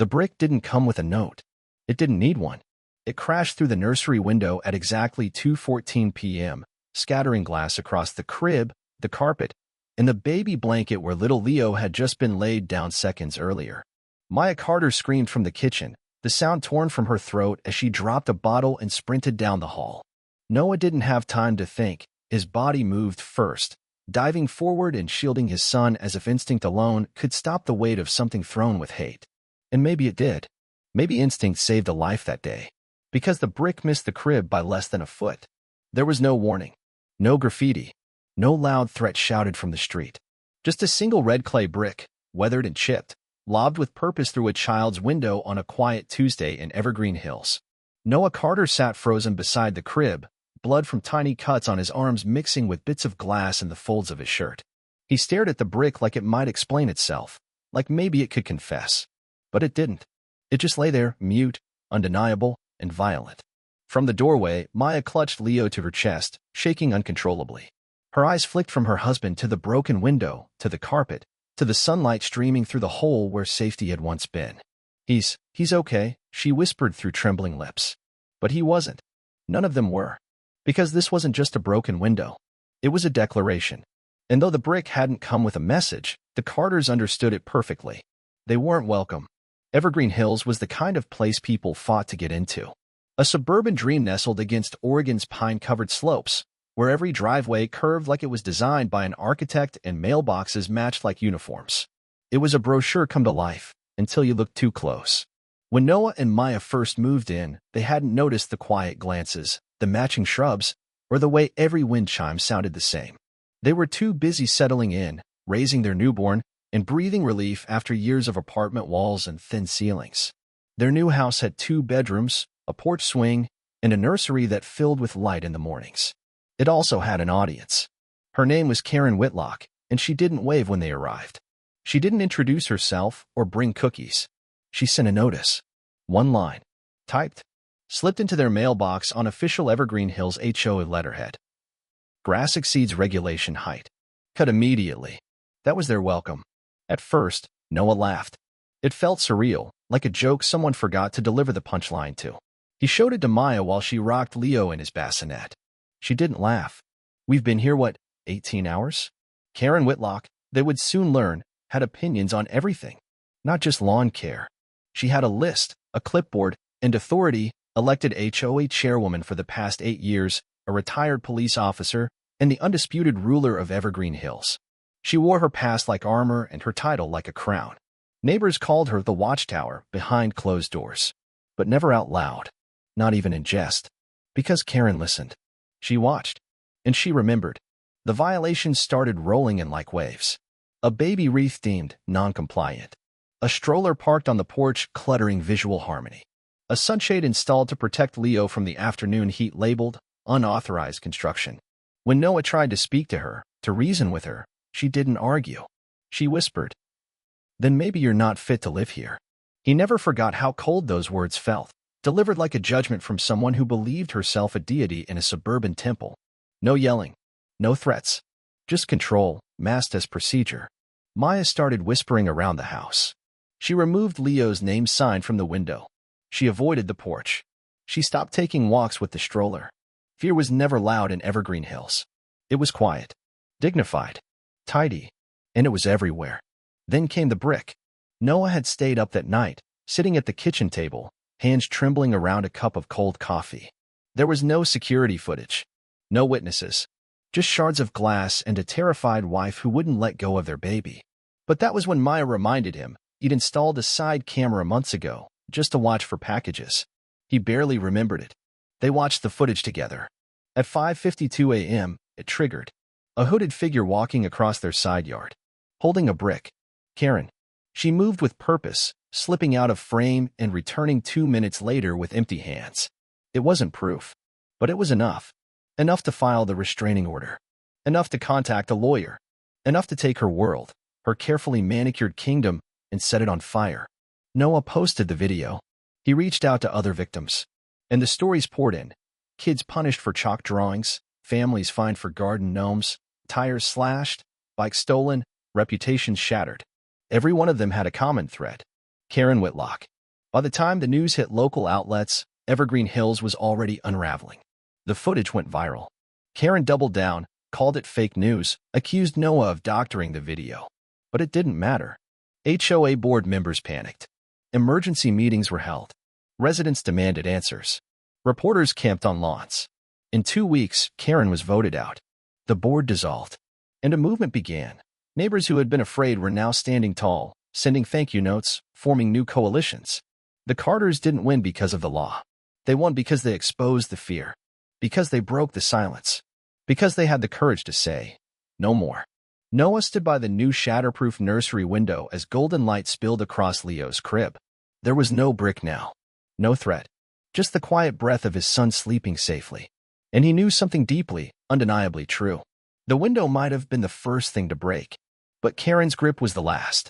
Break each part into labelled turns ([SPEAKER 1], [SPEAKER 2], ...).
[SPEAKER 1] The brick didn't come with a note. It didn't need one. It crashed through the nursery window at exactly 2:14 p.m., scattering glass across the crib, the carpet, and the baby blanket where little Leo had just been laid down seconds earlier. Maya Carter screamed from the kitchen, the sound torn from her throat as she dropped a bottle and sprinted down the hall. Noah didn't have time to think. His body moved first, diving forward and shielding his son as if instinct alone could stop the weight of something thrown with hate. And maybe it did. Maybe instinct saved a life that day. Because the brick missed the crib by less than a foot. There was no warning. No graffiti. No loud threat shouted from the street. Just a single red clay brick, weathered and chipped, lobbed with purpose through a child's window on a quiet Tuesday in Evergreen Hills. Noah Carter sat frozen beside the crib, blood from tiny cuts on his arms mixing with bits of glass in the folds of his shirt. He stared at the brick like it might explain itself, like maybe it could confess. But it didn't. It just lay there, mute, undeniable, and violent. From the doorway, Maya clutched Leo to her chest, shaking uncontrollably. Her eyes flicked from her husband to the broken window, to the carpet, to the sunlight streaming through the hole where safety had once been. He's okay, she whispered through trembling lips. But he wasn't. None of them were. Because this wasn't just a broken window. It was a declaration. And though the brick hadn't come with a message, the Carters understood it perfectly. They weren't welcome. Evergreen Hills was the kind of place people fought to get into. A suburban dream nestled against Oregon's pine-covered slopes, where every driveway curved like it was designed by an architect and mailboxes matched like uniforms. It was a brochure come to life, until you looked too close. When Noah and Maya first moved in, they hadn't noticed the quiet glances, the matching shrubs, or the way every wind chime sounded the same. They were too busy settling in, raising their newborn, and breathing relief after years of apartment walls and thin ceilings. Their new house had 2 bedrooms, a porch swing, and a nursery that filled with light in the mornings. It also had an audience. Her name was Karen Whitlock, and she didn't wave when they arrived. She didn't introduce herself or bring cookies. She sent a notice. One line. Typed. Slipped into their mailbox on official Evergreen Hills HOA letterhead. Grass exceeds regulation height. Cut immediately. That was their welcome. At first, Noah laughed. It felt surreal, like a joke someone forgot to deliver the punchline to. He showed it to Maya while she rocked Leo in his bassinet. She didn't laugh. We've been here, 18 hours? Karen Whitlock, they would soon learn, had opinions on everything. Not just lawn care. She had a list, a clipboard, and authority, elected HOA chairwoman for the past 8 years, a retired police officer, and the undisputed ruler of Evergreen Hills. She wore her past like armor and her title like a crown. Neighbors called her the Watchtower behind closed doors. But never out loud. Not even in jest. Because Karen listened. She watched. And she remembered. The violations started rolling in like waves. A baby wreath deemed non-compliant. A stroller parked on the porch cluttering visual harmony. A sunshade installed to protect Leo from the afternoon heat labeled unauthorized construction. When Noah tried to speak to her, to reason with her, she didn't argue. She whispered, "Then maybe you're not fit to live here." He never forgot how cold those words felt, delivered like a judgment from someone who believed herself a deity in a suburban temple. No yelling, no threats, just control, masked as procedure. Maya started whispering around the house. She removed Leo's name sign from the window. She avoided the porch. She stopped taking walks with the stroller. Fear was never loud in Evergreen Hills. It was quiet, dignified, tidy, and it was everywhere. Then came the brick. Noah had stayed up that night, sitting at the kitchen table, hands trembling around a cup of cold coffee. There was no security footage, no witnesses, just shards of glass and a terrified wife who wouldn't let go of their baby. But that was when Maya reminded him he'd installed a side camera months ago, just to watch for packages. He barely remembered it. They watched the footage together. At 5:52 a.m., it triggered. A hooded figure walking across their side yard, holding a brick. Karen. She moved with purpose, slipping out of frame and returning 2 minutes later with empty hands. It wasn't proof, but it was enough. Enough to file the restraining order. Enough to contact a lawyer. Enough to take her world, her carefully manicured kingdom, and set it on fire. Noah posted the video. He reached out to other victims. And the stories poured in. Kids punished for chalk drawings, families fined for garden gnomes, tires slashed, bikes stolen, reputations shattered. Every one of them had a common thread. Karen Whitlock. By the time the news hit local outlets, Evergreen Hills was already unraveling. The footage went viral. Karen doubled down, called it fake news, accused Noah of doctoring the video. But it didn't matter. HOA board members panicked. Emergency meetings were held. Residents demanded answers. Reporters camped on lawns. In 2 weeks, Karen was voted out. The board dissolved. And a movement began. Neighbors who had been afraid were now standing tall, sending thank you notes, forming new coalitions. The Carters didn't win because of the law. They won because they exposed the fear. Because they broke the silence. Because they had the courage to say, no more. Noah stood by the new shatterproof nursery window as golden light spilled across Leo's crib. There was no brick now. No threat. Just the quiet breath of his son sleeping safely. And he knew something deeply, undeniably true. The window might have been the first thing to break. But Karen's grip was the last.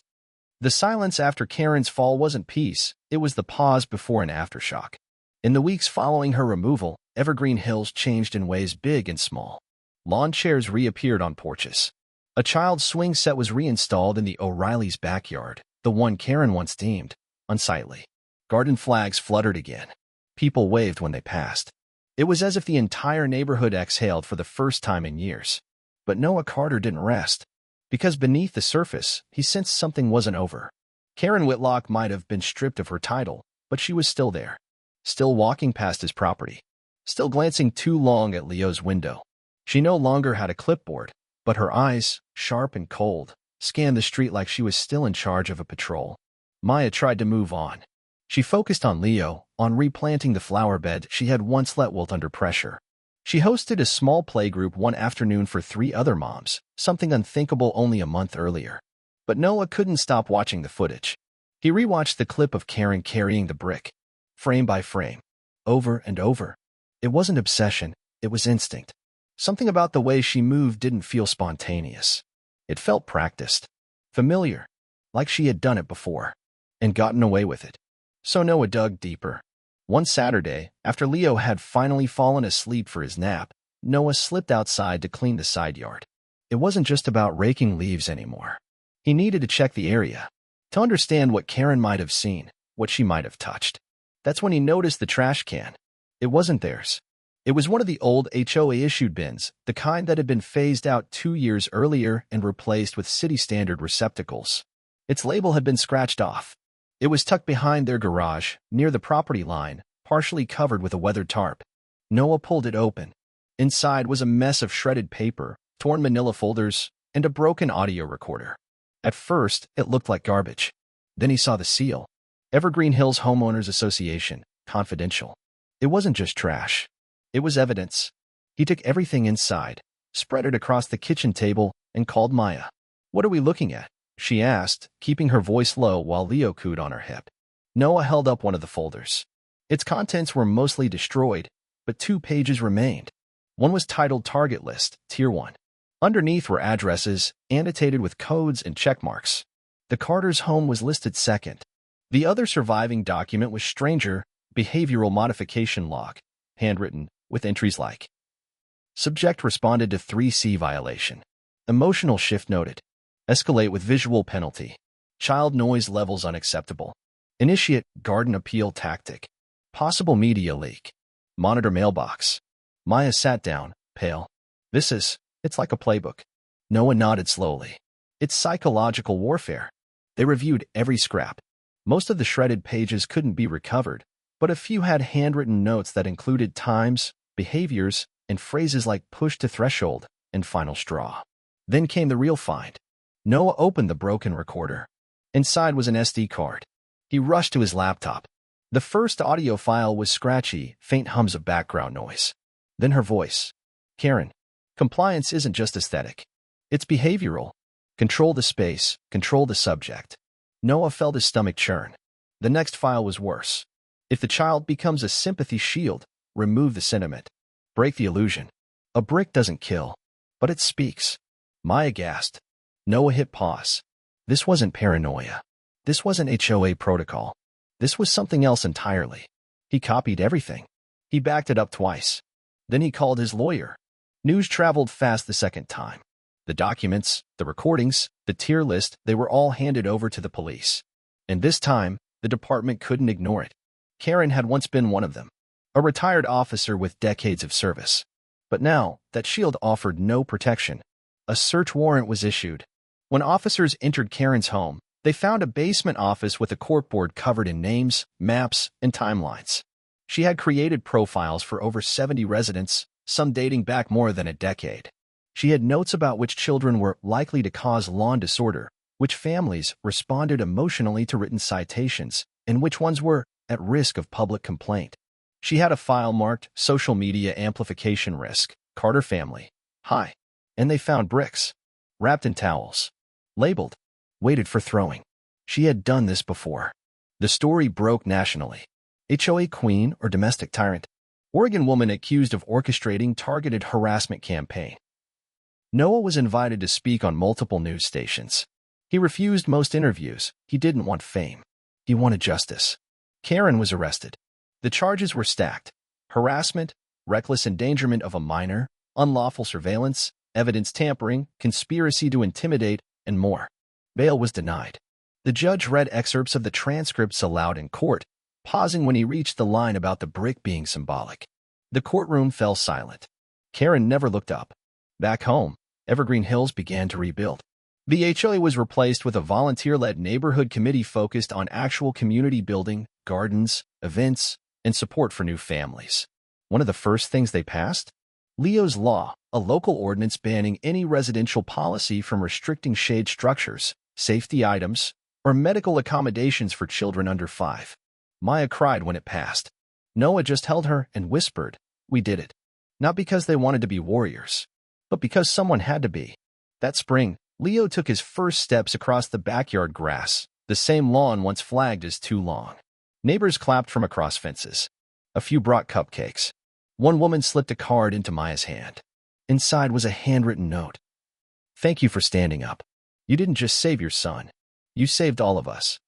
[SPEAKER 1] The silence after Karen's fall wasn't peace, it was the pause before an aftershock. In the weeks following her removal, Evergreen Hills changed in ways big and small. Lawn chairs reappeared on porches. A child's swing set was reinstalled in the O'Reilly's backyard, the one Karen once deemed unsightly. Garden flags fluttered again. People waved when they passed. It was as if the entire neighborhood exhaled for the first time in years. But Noah Carter didn't rest. Because beneath the surface, he sensed something wasn't over. Karen Whitlock might have been stripped of her title, but she was still there. Still walking past his property. Still glancing too long at Leo's window. She no longer had a clipboard, but her eyes, sharp and cold, scanned the street like she was still in charge of a patrol. Maya tried to move on. She focused on Leo, on replanting the flower bed she had once let wilt under pressure. She hosted a small playgroup one afternoon for 3 other moms, something unthinkable only a month earlier. But Noah couldn't stop watching the footage. He rewatched the clip of Karen carrying the brick, frame by frame, over and over. It wasn't obsession, it was instinct. Something about the way she moved didn't feel spontaneous. It felt practiced, familiar, like she had done it before, and gotten away with it. So Noah dug deeper. One Saturday, after Leo had finally fallen asleep for his nap, Noah slipped outside to clean the side yard. It wasn't just about raking leaves anymore. He needed to check the area, to understand what Karen might have seen, what she might have touched. That's when he noticed the trash can. It wasn't theirs. It was one of the old HOA-issued bins, the kind that had been phased out 2 years earlier and replaced with city-standard receptacles. Its label had been scratched off. It was tucked behind their garage, near the property line, partially covered with a weathered tarp. Noah pulled it open. Inside was a mess of shredded paper, torn manila folders, and a broken audio recorder. At first, it looked like garbage. Then he saw the seal. Evergreen Hills Homeowners Association, confidential. It wasn't just trash. It was evidence. He took everything inside, spread it across the kitchen table, and called Maya. "What are we looking at?" she asked, keeping her voice low while Leo cooed on her hip. Noah held up one of the folders. Its contents were mostly destroyed, but 2 pages remained. One was titled Target List, Tier 1. Underneath were addresses, annotated with codes and checkmarks. The Carters' home was listed second. The other surviving document was Stranger, Behavioral Modification Log, handwritten, with entries like: Subject responded to 3C violation. Emotional shift noted. Escalate with visual penalty. Child noise levels unacceptable. Initiate garden appeal tactic. Possible media leak. Monitor mailbox. Maya sat down, pale. It's like a playbook. Noah nodded slowly. It's psychological warfare. They reviewed every scrap. Most of the shredded pages couldn't be recovered, but a few had handwritten notes that included times, behaviors, and phrases like push to threshold and final straw. Then came the real find. Noah opened the broken recorder. Inside was an SD card. He rushed to his laptop. The first audio file was scratchy, faint hums of background noise. Then her voice. "Karen, compliance isn't just aesthetic. It's behavioral. Control the space, control the subject." Noah felt his stomach churn. The next file was worse. "If the child becomes a sympathy shield, remove the sentiment. Break the illusion. A brick doesn't kill, but it speaks." Maya gasped. Noah hit pause. This wasn't paranoia. This wasn't HOA protocol. This was something else entirely. He copied everything. He backed it up twice. Then he called his lawyer. News traveled fast the second time. The documents, the recordings, the tier list, they were all handed over to the police. And this time, The department couldn't ignore it. Karen had once been one of them, a retired officer with decades of service. But now, that shield offered no protection. A search warrant was issued. When officers entered Karen's home, they found a basement office with a corkboard covered in names, maps, and timelines. She had created profiles for over 70 residents, some dating back more than a decade. She had notes about which children were likely to cause lawn disorder, which families responded emotionally to written citations, and which ones were at risk of public complaint. She had a file marked Social Media Amplification Risk, Carter Family, High. And they found bricks, wrapped in towels, labeled, waited for throwing. She had done this before. The story broke nationally. HOA queen or domestic tyrant? Oregon woman accused of orchestrating targeted harassment campaign. Noah was invited to speak on multiple news stations. He refused most interviews. He didn't want fame. He wanted justice. Karen was arrested. The charges were stacked: harassment, reckless endangerment of a minor, unlawful surveillance, evidence tampering, conspiracy to intimidate, and more. Bail was denied. The judge read excerpts of the transcripts aloud in court, pausing when he reached the line about the brick being symbolic. The courtroom fell silent. Karen never looked up. Back home, Evergreen Hills began to rebuild. The HOA was replaced with a volunteer-led neighborhood committee focused on actual community building, gardens, events, and support for new families. One of the first things they passed? Leo's Law, a local ordinance banning any residential policy from restricting shade structures, safety items, or medical accommodations for children under 5. Maya cried when it passed. Noah just held her and whispered, "We did it." Not because they wanted to be warriors, but because someone had to be. That spring, Leo took his first steps across the backyard grass, the same lawn once flagged as too long. Neighbors clapped from across fences. A few brought cupcakes. One woman slipped a card into Maya's hand. Inside was a handwritten note. "Thank you for standing up. You didn't just save your son. You saved all of us."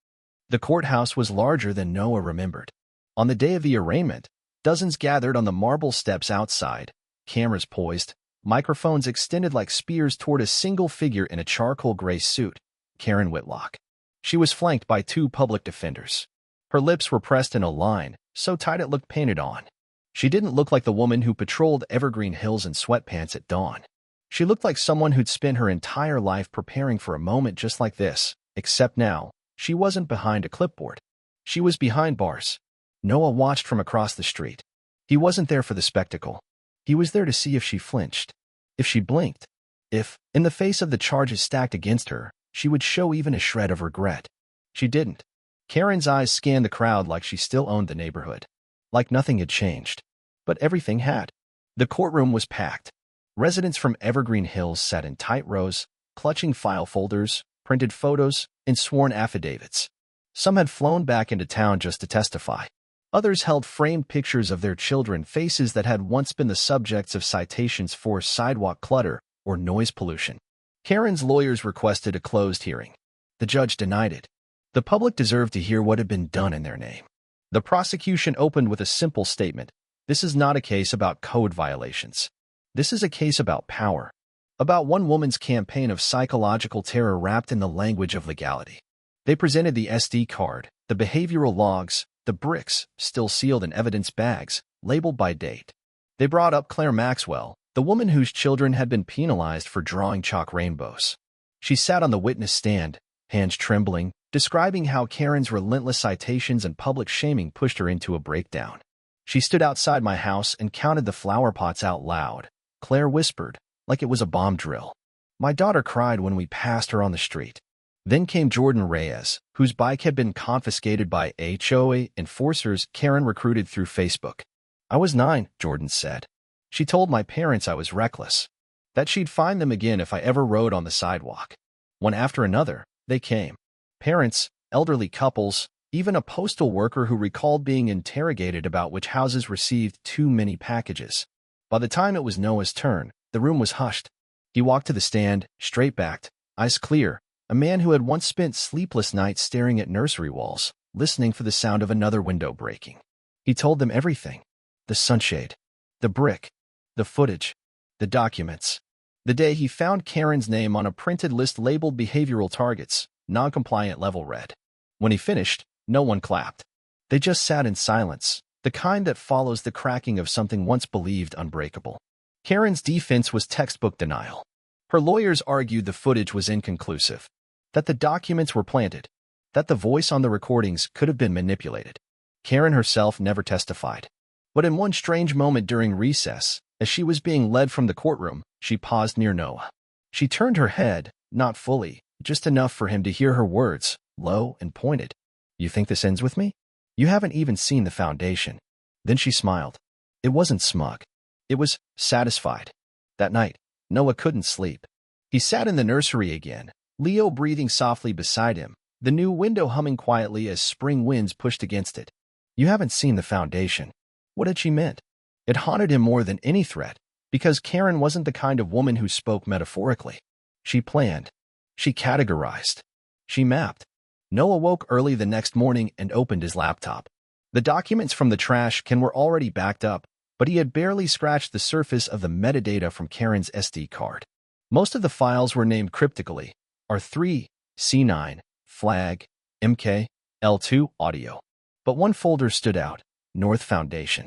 [SPEAKER 1] The courthouse was larger than Noah remembered. On the day of the arraignment, dozens gathered on the marble steps outside, cameras poised, microphones extended like spears toward a single figure in a charcoal gray suit, Karen Whitlock. She was flanked by 2 public defenders. Her lips were pressed in a line, so tight it looked painted on. She didn't look like the woman who patrolled Evergreen Hills in sweatpants at dawn. She looked like someone who'd spent her entire life preparing for a moment just like this, except now, she wasn't behind a clipboard. She was behind bars. Noah watched from across the street. He wasn't there for the spectacle. He was there to see if she flinched, if she blinked, if, in the face of the charges stacked against her, she would show even a shred of regret. She didn't. Karen's eyes scanned the crowd like she still owned the neighborhood, like nothing had changed. But everything had. The courtroom was packed. Residents from Evergreen Hills sat in tight rows, clutching file folders, printed photos, and sworn affidavits. Some had flown back into town just to testify. Others held framed pictures of their children, faces that had once been the subjects of citations for sidewalk clutter or noise pollution. Karen's lawyers requested a closed hearing. The judge denied it. The public deserved to hear what had been done in their name. The prosecution opened with a simple statement: this is not a case about code violations. This is a case about power. About one woman's campaign of psychological terror wrapped in the language of legality. They presented the SD card, the behavioral logs, the bricks, still sealed in evidence bags, labeled by date. They brought up Claire Maxwell, the woman whose children had been penalized for drawing chalk rainbows. She sat on the witness stand, hands trembling, describing how Karen's relentless citations and public shaming pushed her into a breakdown. "She stood outside my house and counted the flower pots out loud," Claire whispered, like it was a bomb drill. "My daughter cried when we passed her on the street." Then came Jordan Reyes, whose bike had been confiscated by HOA enforcers Karen recruited through Facebook. "I was 9, Jordan said. She told my parents I was reckless, that she'd find them again if I ever rode on the sidewalk." One after another, they came. Parents, elderly couples, even a postal worker who recalled being interrogated about which houses received too many packages. By the time it was Noah's turn, the room was hushed. He walked to the stand, straight-backed, eyes clear, a man who had once spent sleepless nights staring at nursery walls, listening for the sound of another window breaking. He told them everything: the sunshade, the brick, the footage, the documents. The day he found Karen's name on a printed list labeled behavioral targets, non-compliant level red. When he finished, No one clapped. They just sat in silence, the kind that follows the cracking of something once believed unbreakable. Karen's defense was textbook denial. Her lawyers argued the footage was inconclusive, that the documents were planted, that the voice on the recordings could have been manipulated. Karen herself never testified. But in one strange moment during recess, as she was being led from the courtroom, she paused near Noah. She turned her head, not fully, just enough for him to hear her words, low and pointed. "You think this ends with me? You haven't even seen the foundation." Then she smiled. It wasn't smug. It was satisfied. That night, Noah couldn't sleep. He sat in the nursery again, Leo breathing softly beside him, the new window humming quietly as spring winds pushed against it. You haven't seen the foundation. What had she meant? It haunted him more than any threat, because Karen wasn't the kind of woman who spoke metaphorically. She planned. She categorized. She mapped. Noah woke early the next morning and opened his laptop. The documents from the trash can were already backed up, but he had barely scratched the surface of the metadata from Karen's SD card. Most of the files were named cryptically, R3, C9, flag, MK, L2, audio. But one folder stood out, North Foundation.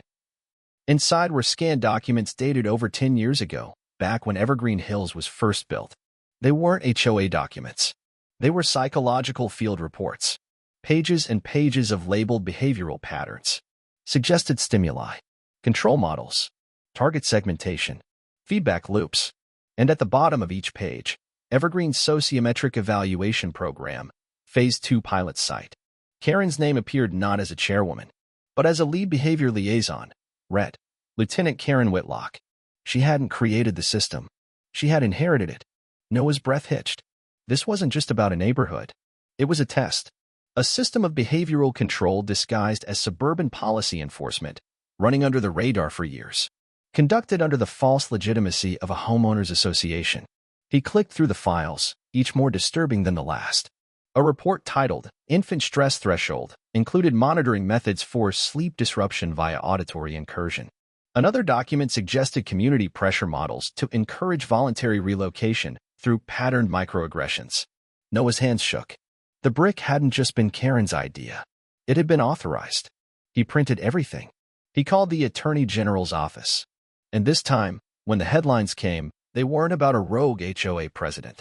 [SPEAKER 1] Inside were scanned documents dated over 10 years ago, back when Evergreen Hills was first built. They weren't HOA documents. They were psychological field reports. Pages and pages of labeled behavioral patterns, suggested stimuli, control models, target segmentation, feedback loops. And at the bottom of each page, Evergreen's Sociometric Evaluation Program, Phase 2 pilot site. Karen's name appeared not as a chairwoman, but as a lead behavior liaison, Ret. Lieutenant Karen Whitlock. She hadn't created the system. She had inherited it. Noah's breath hitched. This wasn't just about a neighborhood. It was a test. A system of behavioral control disguised as suburban policy enforcement, running under the radar for years. Conducted under the false legitimacy of a homeowners association. He clicked through the files, each more disturbing than the last. A report titled, Infant Stress Threshold, included monitoring methods for sleep disruption via auditory incursion. Another document suggested community pressure models to encourage voluntary relocation through patterned microaggressions. Noah's hands shook. The brick hadn't just been Karen's idea. It had been authorized. He printed everything. He called the Attorney General's office. And this time, when the headlines came, they weren't about a rogue HOA president.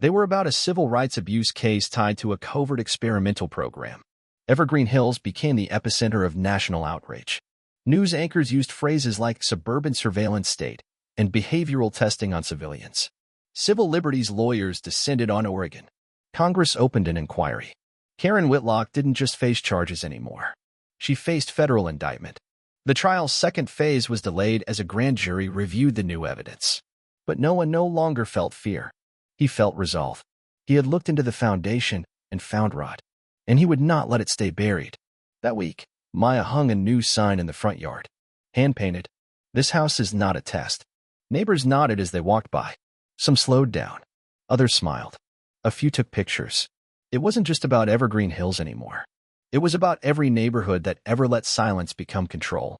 [SPEAKER 1] They were about a civil rights abuse case tied to a covert experimental program. Evergreen Hills became the epicenter of national outrage. News anchors used phrases like suburban surveillance state and behavioral testing on civilians. Civil liberties lawyers descended on Oregon. Congress opened an inquiry. Karen Whitlock didn't just face charges anymore. She faced federal indictment. The trial's second phase was delayed as a grand jury reviewed the new evidence. But Noah no longer felt fear. He felt resolve. He had looked into the foundation and found rot, and he would not let it stay buried. That week, Maya hung a new sign in the front yard. Hand-painted, "This house is not a test." Neighbors nodded as they walked by. Some slowed down. Others smiled. A few took pictures. It wasn't just about Evergreen Hills anymore. It was about every neighborhood that ever let silence become control.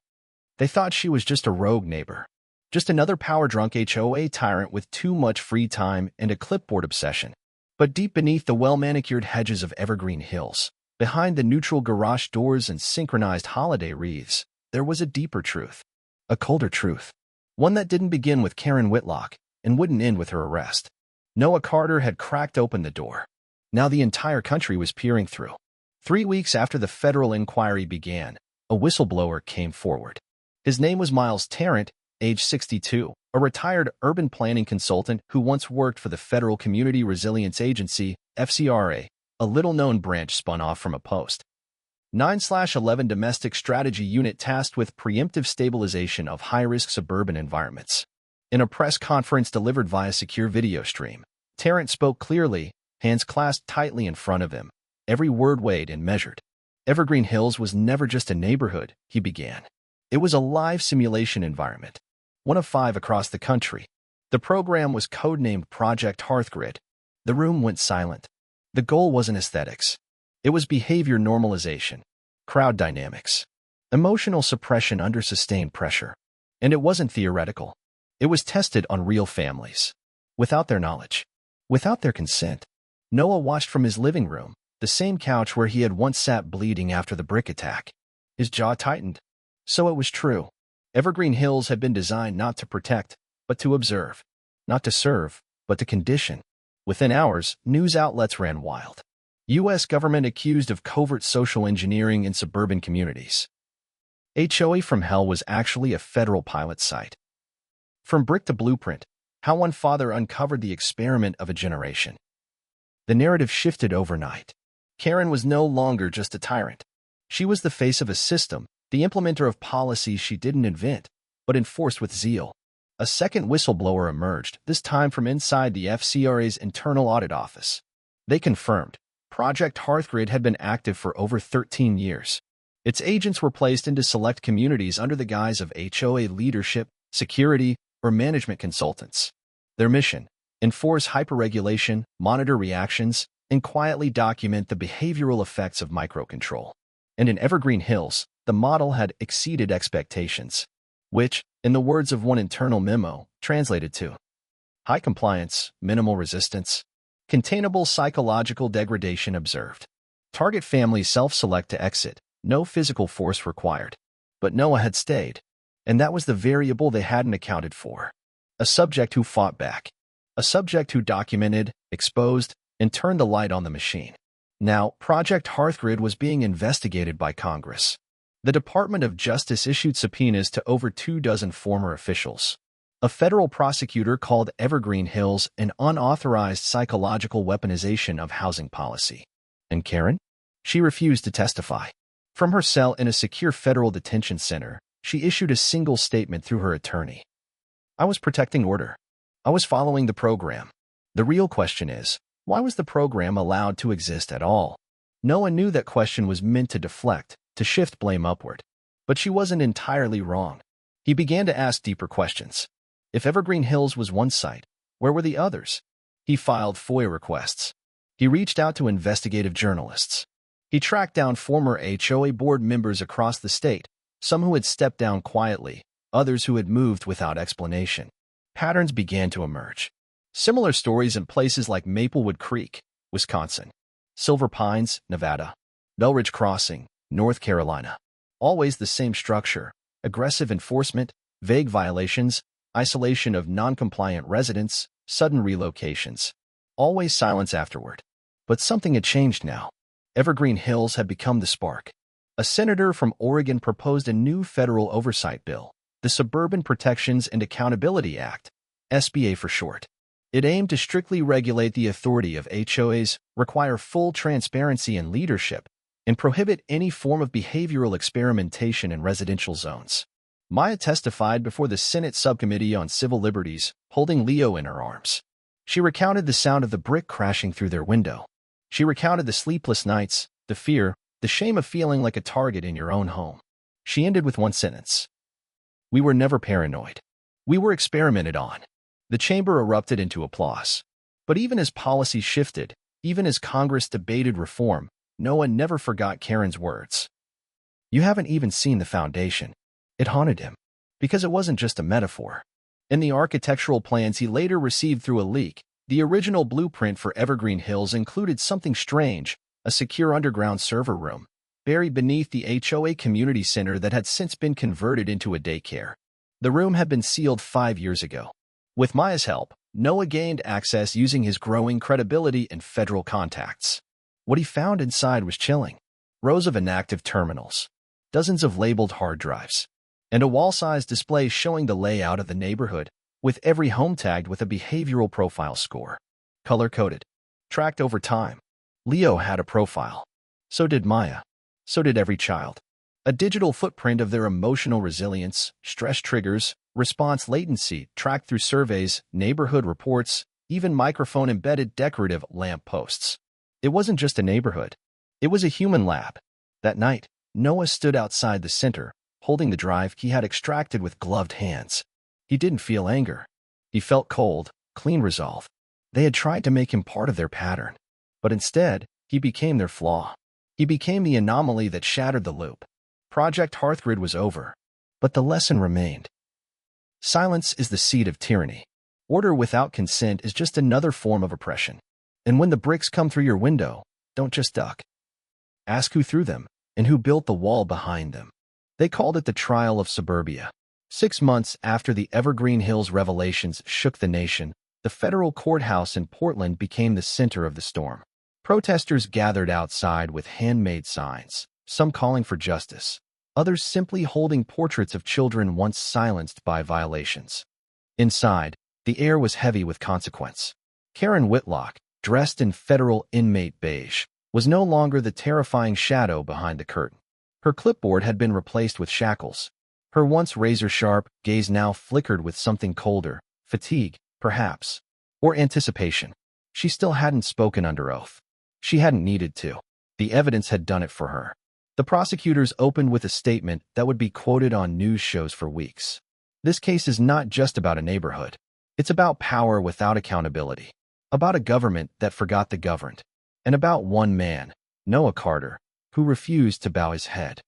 [SPEAKER 1] They thought she was just a rogue neighbor. Just another power-drunk HOA tyrant with too much free time and a clipboard obsession. But deep beneath the well-manicured hedges of Evergreen Hills, behind the neutral garage doors and synchronized holiday wreaths, there was a deeper truth. A colder truth. One that didn't begin with Karen Whitlock and wouldn't end with her arrest. Noah Carter had cracked open the door. Now the entire country was peering through. 3 weeks after the federal inquiry began, a whistleblower came forward. His name was Miles Tarrant, age 62, a retired urban planning consultant who once worked for the Federal Community Resilience Agency, FCRA, a little-known branch spun off from a post. 9/11 domestic strategy unit tasked with preemptive stabilization of high-risk suburban environments. In a press conference delivered via secure video stream, Tarrant spoke clearly, hands clasped tightly in front of him, every word weighed and measured. Evergreen Hills was never just a neighborhood, he began. It was a live simulation environment, one of 5 across the country. The program was codenamed Project Hearthgrid. The room went silent. The goal wasn't aesthetics. It was behavior normalization, crowd dynamics, emotional suppression under sustained pressure. And it wasn't theoretical. It was tested on real families, without their knowledge, without their consent. Noah watched from his living room, the same couch where he had once sat bleeding after the brick attack. His jaw tightened. So it was true. Evergreen Hills had been designed not to protect, but to observe. Not to serve, but to condition. Within hours, news outlets ran wild. U.S. government accused of covert social engineering in suburban communities. HOA from Hell was actually a federal pilot site. From brick to blueprint, how one father uncovered the experiment of a generation. The narrative shifted overnight. Karen was no longer just a tyrant. She was the face of a system, the implementer of policies she didn't invent, but enforced with zeal. A second whistleblower emerged, this time from inside the FCRA's internal audit office. They confirmed Project Hearthgrid had been active for over 13 years. Its agents were placed into select communities under the guise of HOA leadership, security, or management consultants. Their mission: enforce hyperregulation, monitor reactions, and quietly document the behavioral effects of microcontrol. And in Evergreen Hills, the model had exceeded expectations, which, in the words of one internal memo, translated to high compliance, minimal resistance, containable psychological degradation observed. Target families self-select to exit, no physical force required. But Noah had stayed, and that was the variable they hadn't accounted for. A subject who fought back. A subject who documented, exposed, and turned the light on the machine. Now, Project Hearthgrid was being investigated by Congress. The Department of Justice issued subpoenas to over 24 former officials. A federal prosecutor called Evergreen Hills an unauthorized psychological weaponization of housing policy. And Karen? She refused to testify. From her cell in a secure federal detention center, she issued a single statement through her attorney. I was protecting order. I was following the program. The real question is, why was the program allowed to exist at all? Noah knew that question was meant to deflect, to shift blame upward. But she wasn't entirely wrong. He began to ask deeper questions. If Evergreen Hills was one site, where were the others? He filed FOIA requests. He reached out to investigative journalists. He tracked down former HOA board members across the state, some who had stepped down quietly, others who had moved without explanation. Patterns began to emerge. Similar stories in places like Maplewood Creek, Wisconsin, Silver Pines, Nevada, Belridge Crossing, North Carolina. Always the same structure: aggressive enforcement, vague violations, isolation of non-compliant residents, sudden relocations. Always silence afterward. But something had changed now. Evergreen Hills had become the spark. A senator from Oregon proposed a new federal oversight bill, the Suburban Protections and Accountability Act, SBA for short. It aimed to strictly regulate the authority of HOAs, require full transparency and leadership, and prohibit any form of behavioral experimentation in residential zones. Maya testified before the Senate Subcommittee on Civil Liberties, holding Leo in her arms. She recounted the sound of the brick crashing through their window. She recounted the sleepless nights, the fear, the shame of feeling like a target in your own home. She ended with one sentence. We were never paranoid. We were experimented on. The chamber erupted into applause. But even as policy shifted, even as Congress debated reform, Noah never forgot Karen's words. You haven't even seen the foundation. It haunted him. Because it wasn't just a metaphor. In the architectural plans he later received through a leak, the original blueprint for Evergreen Hills included something strange: a secure underground server room, buried beneath the HOA community center that had since been converted into a daycare. The room had been sealed 5 years ago. With Maya's help, Noah gained access using his growing credibility and federal contacts. What he found inside was chilling. Rows of inactive terminals, dozens of labeled hard drives, and a wall-sized display showing the layout of the neighborhood, with every home tagged with a behavioral profile score. Color-coded. Tracked over time. Leo had a profile. So did Maya. So did every child. A digital footprint of their emotional resilience, stress triggers, response latency, tracked through surveys, neighborhood reports, even microphone-embedded decorative lamp posts. It wasn't just a neighborhood. It was a human lab. That night, Noah stood outside the center, holding the drive he had extracted with gloved hands. He didn't feel anger. He felt cold, clean resolve. They had tried to make him part of their pattern. But instead, he became their flaw. He became the anomaly that shattered the loop. Project Hearthgrid was over. But the lesson remained. Silence is the seed of tyranny. Order without consent is just another form of oppression. And when the bricks come through your window, Don't just duck. Ask who threw them and who built the wall behind them. They called it the trial of suburbia. 6 months after the Evergreen Hills revelations shook the nation, the federal courthouse in Portland became the center of the storm. Protesters gathered outside with handmade signs, some calling for justice, others simply holding portraits of children once silenced by violations. Inside, the air was heavy with consequence. Karen Whitlock, dressed in federal inmate beige, was no longer the terrifying shadow behind the curtain. Her clipboard had been replaced with shackles. Her once razor-sharp gaze now flickered with something colder, fatigue, perhaps, or anticipation. She still hadn't spoken under oath. She hadn't needed to. The evidence had done it for her. The prosecutors opened with a statement that would be quoted on news shows for weeks. This case is not just about a neighborhood. It's about power without accountability, about a government that forgot the governed, and about one man, Noah Carter, who refused to bow his head.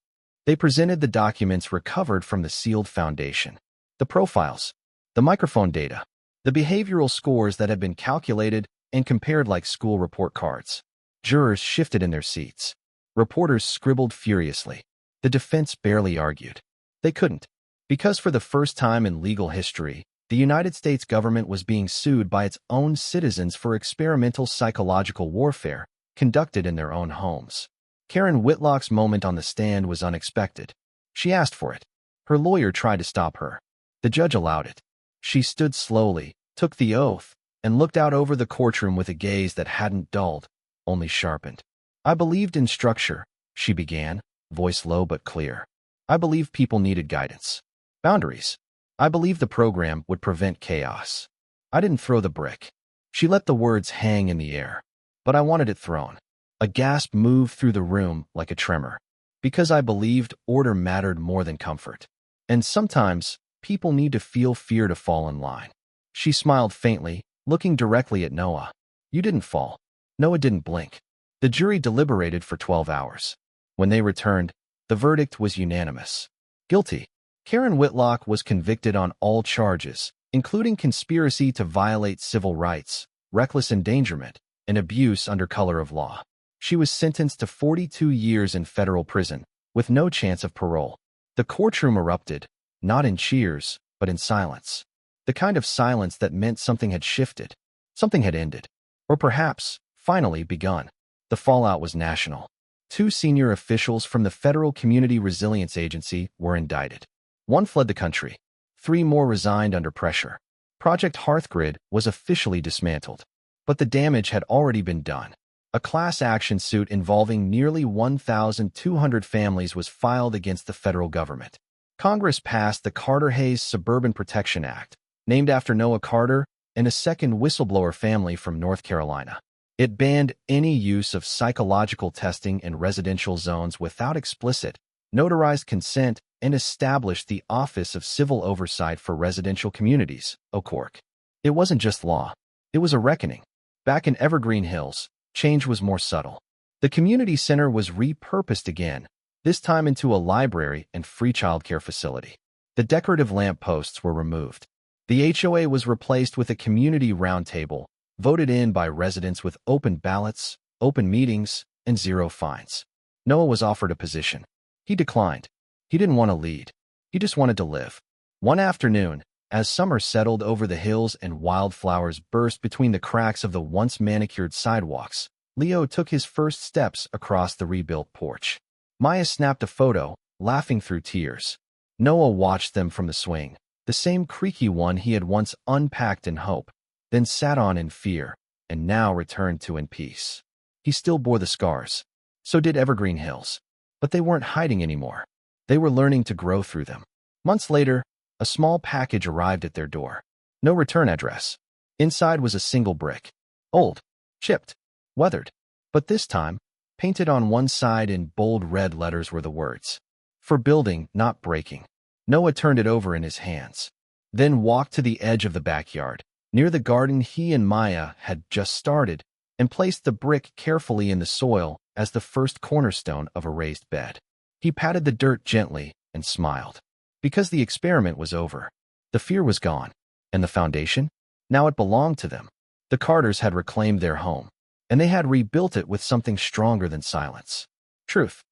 [SPEAKER 1] They presented the documents recovered from the sealed foundation, the profiles, the microphone data, the behavioral scores that had been calculated and compared like school report cards. Jurors shifted in their seats. Reporters scribbled furiously. The defense barely argued. They couldn't, because for the first time in legal history, the United States government was being sued by its own citizens for experimental psychological warfare conducted in their own homes. Karen Whitlock's moment on the stand was unexpected. She asked for it. Her lawyer tried to stop her. The judge allowed it. She stood slowly, took the oath, and looked out over the courtroom with a gaze that hadn't dulled, only sharpened. I believed in structure, she began, voice low but clear. I believed people needed guidance. Boundaries. I believed the program would prevent chaos. I didn't throw the brick. She let the words hang in the air. But I wanted it thrown. A gasp moved through the room like a tremor. Because I believed order mattered more than comfort. And sometimes, people need to feel fear to fall in line. She smiled faintly, looking directly at Noah. You didn't fall. Noah didn't blink. The jury deliberated for 12 hours. When they returned, the verdict was unanimous. Guilty. Karen Whitlock was convicted on all charges, including conspiracy to violate civil rights, reckless endangerment, and abuse under color of law. She was sentenced to 42 years in federal prison, with no chance of parole. The courtroom erupted, not in cheers, but in silence. The kind of silence that meant something had shifted, something had ended, or perhaps, finally begun. The fallout was national. 2 senior officials from the Federal Community Resilience Agency were indicted. 1 fled the country. 3 more resigned under pressure. Project Hearthgrid was officially dismantled. But the damage had already been done. A class action suit involving nearly 1,200 families was filed against the federal government. Congress passed the Carter-Hayes Suburban Protection Act, named after Noah Carter and a second whistleblower family from North Carolina. It banned any use of psychological testing in residential zones without explicit, notarized consent and established the Office of Civil Oversight for Residential Communities, OCORC. It wasn't just law. It was a reckoning. Back in Evergreen Hills, change was more subtle. The community center was repurposed again, this time into a library and free childcare facility. The decorative lamp posts were removed. The HOA was replaced with a community roundtable, voted in by residents with open ballots, open meetings, and 0 fines. Noah was offered a position. He declined. He didn't want to lead. He just wanted to live. One afternoon, as summer settled over the hills and wildflowers burst between the cracks of the once manicured sidewalks, Leo took his first steps across the rebuilt porch. Maya snapped a photo, laughing through tears. Noah watched them from the swing, the same creaky one he had once unpacked in hope, then sat on in fear, and now returned to in peace. He still bore the scars. So did Evergreen Hills. But they weren't hiding anymore. They were learning to grow through them. Months later, a small package arrived at their door. No return address. Inside was a single brick. Old, chipped, weathered. But this time, painted on one side in bold red letters were the words, "For building, not breaking." Noah turned it over in his hands, then walked to the edge of the backyard, near the garden he and Maya had just started, and placed the brick carefully in the soil as the first cornerstone of a raised bed. He patted the dirt gently and smiled. Because the experiment was over. The fear was gone. And the foundation? Now it belonged to them. The Carters had reclaimed their home. and they had rebuilt it with something stronger than silence. Truth.